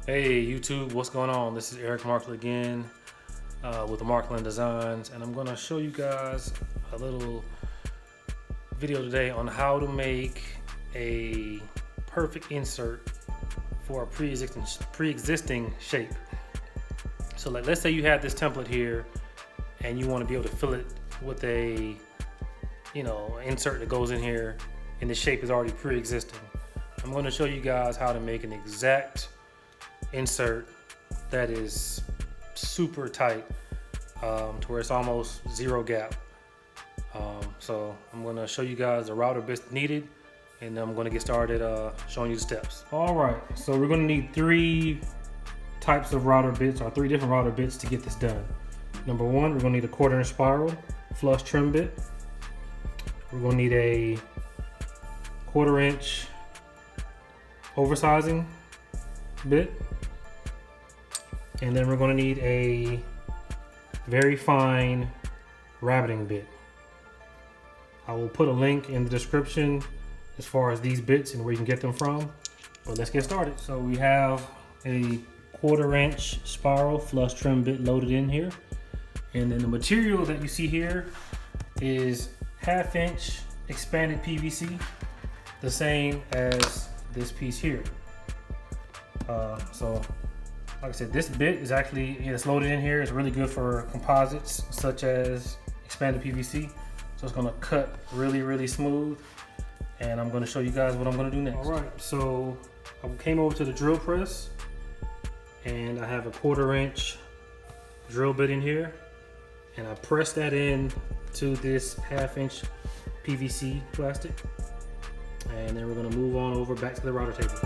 Hey YouTube, what's going on? This is Eric Markland again with the Markland Designs, and I'm going to show you guys a little video today on how to make a perfect insert for a pre-existing shape. So like, let's say you have this template here and you want to be able to fill it with a insert that goes in here and the shape is already pre-existing. I'm going to show you guys how to make an exact insert that is super tight to where it's almost zero gap. So I'm going to show you guys the router bits needed, and I'm going to get started showing you the steps. All right, so we're going to need three types of router bits, or three different router bits to get this done. Number one, we're going to need a 1/4 inch spiral flush trim bit. We're going to need a 1/4 inch oversizing bit. And then we're going to need a very fine rabbiting bit. I will put a link in the description as far as these bits and where you can get them from. But let's get started. So we have a 1/4 inch spiral flush trim bit loaded in here. And then the material that you see here is 1/2 inch expanded PVC, the same as this piece here. So like I said, this bit is actually, it's loaded in here. It's really good for composites such as expanded PVC. So it's gonna cut really, really smooth. And I'm gonna show you guys what I'm gonna do next. All right, so I came over to the drill press and I have a 1/4 inch drill bit in here. And I press that in to this 1/2 inch PVC plastic. And then we're gonna move on over back to the router table.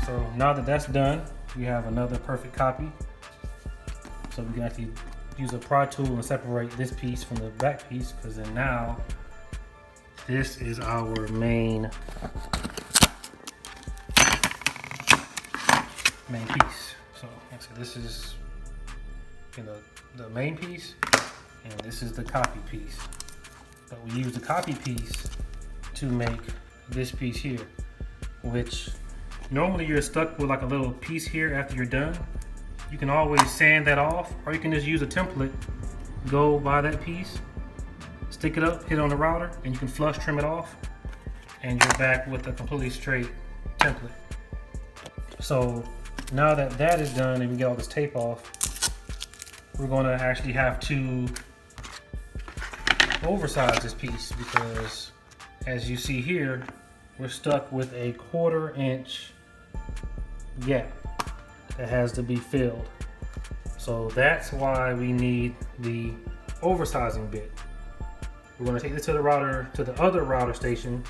So now that that's done, we have another perfect copy. So we can actually use a pry tool and separate this piece from the back piece, because then now this is our main piece. So like I said, this is the main piece, and this is the copy piece. But we use the copy piece to make this piece here, which normally you're stuck with like a little piece here after you're done. You can always sand that off, or you can just use a template, go by that piece, stick it up, hit it on the router, and you can flush trim it off, and you're back with a completely straight template. So now that that is done and we get all this tape off, we're going to actually have to oversize this piece, because as you see here, we're stuck with a 1/4 inch gap that has to be filled. So that's why we need the oversizing bit. We're going to take this to the router, to the other router station,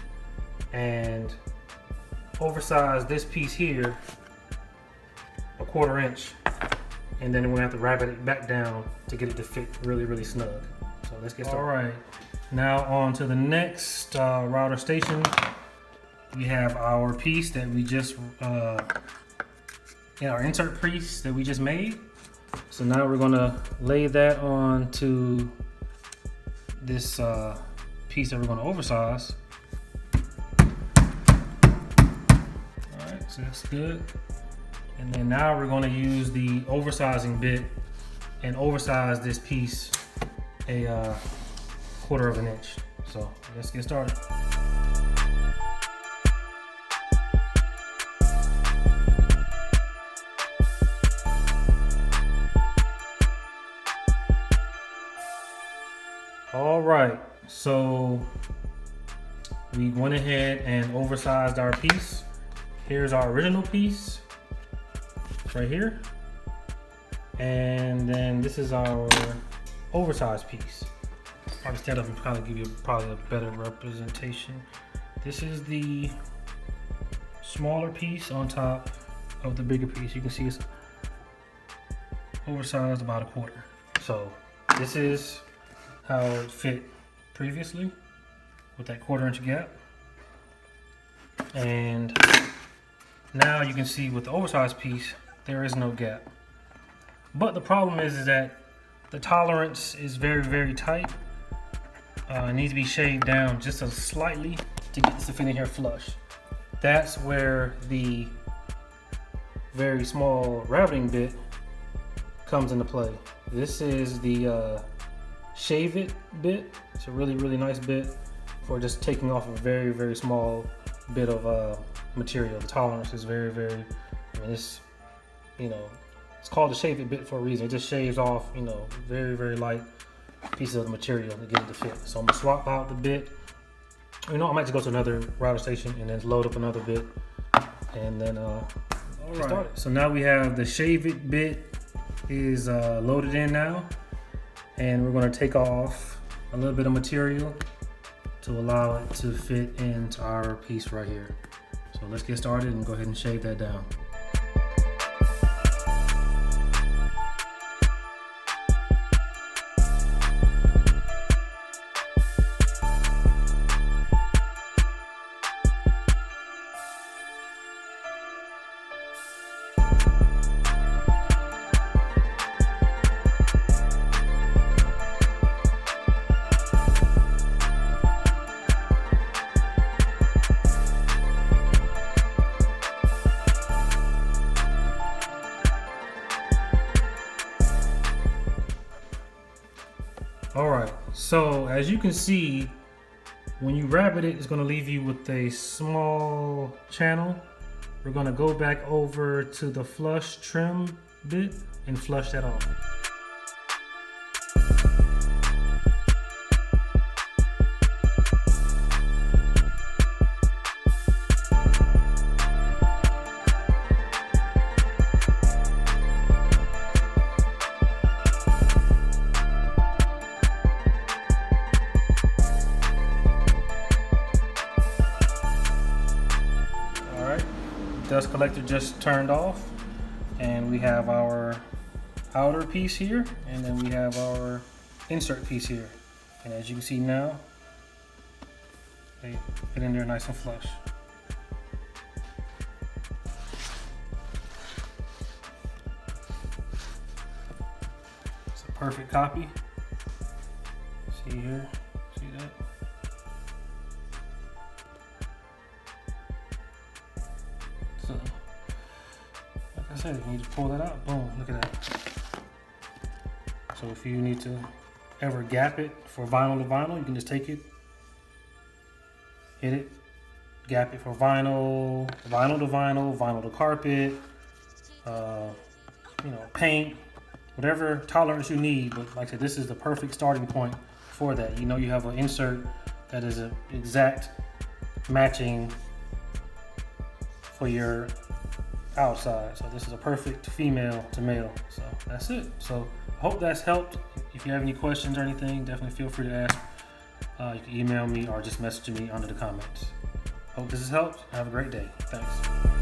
and oversize this piece here a 1/4 inch, and then we're going to have to rabbit it back down to get it to fit really, really snug. So let's get started. All right, now on to the next router station. We have our piece that we just, our insert piece that we just made. So now we're gonna lay that onto this piece that we're gonna oversize. So that's good. And then now we're going to use the oversizing bit and oversize this piece a 1/4 of an inch. So let's get started. All right, so we went ahead and oversized our piece. Here's our original piece right here. And then this is our oversized piece. I'll stand up and kind of give you probably a better representation. This is the smaller piece on top of the bigger piece. You can see it's oversized about 1/4. So this is how it fit previously with that 1/4 inch gap. And now you can see with the oversized piece, there is no gap. But the problem is that the tolerance is very, very tight. It needs to be shaved down just a slightly to get this to fit in here flush. That's where the very small rabbiting bit comes into play. This is the shave it bit. It's a really, really nice bit for just taking off a very, very small bit of material. The tolerance is very, very, I mean, it's, you know, it's called a shave it bit for a reason. It just shaves off, you know, very, very light pieces of the material to get it to fit. So I'm gonna swap out the bit. You know, I might just go to another router station and then load up another bit and then get started. So now we have the shave it bit is loaded in now. And we're going to take off a little bit of material to allow it to fit into our piece right here. So let's get started and go ahead and shave that down. All right, so as you can see, when you rabbit it, it's gonna leave you with a small channel. We're gonna go back over to the flush trim bit and flush that off. Dust collector just turned off, and we have our outer piece here, and then we have our insert piece here. And as you can see now, they fit in there nice and flush. It's a perfect copy. See here, see that? So, like I said, you need to pull that out, boom, look at that. So if you need to ever gap it for vinyl to vinyl, you can just take it, hit it, gap it for vinyl, vinyl to vinyl, vinyl to carpet, you know, paint, whatever tolerance you need. But like I said, this is the perfect starting point for that. You know, you have an insert that is an exact matching for your outside. So this is a perfect female to male. So that's it. So I hope that's helped. If you have any questions or anything, definitely feel free to ask. You can email me or just message me under the comments. Hope this has helped. Have a great day. Thanks.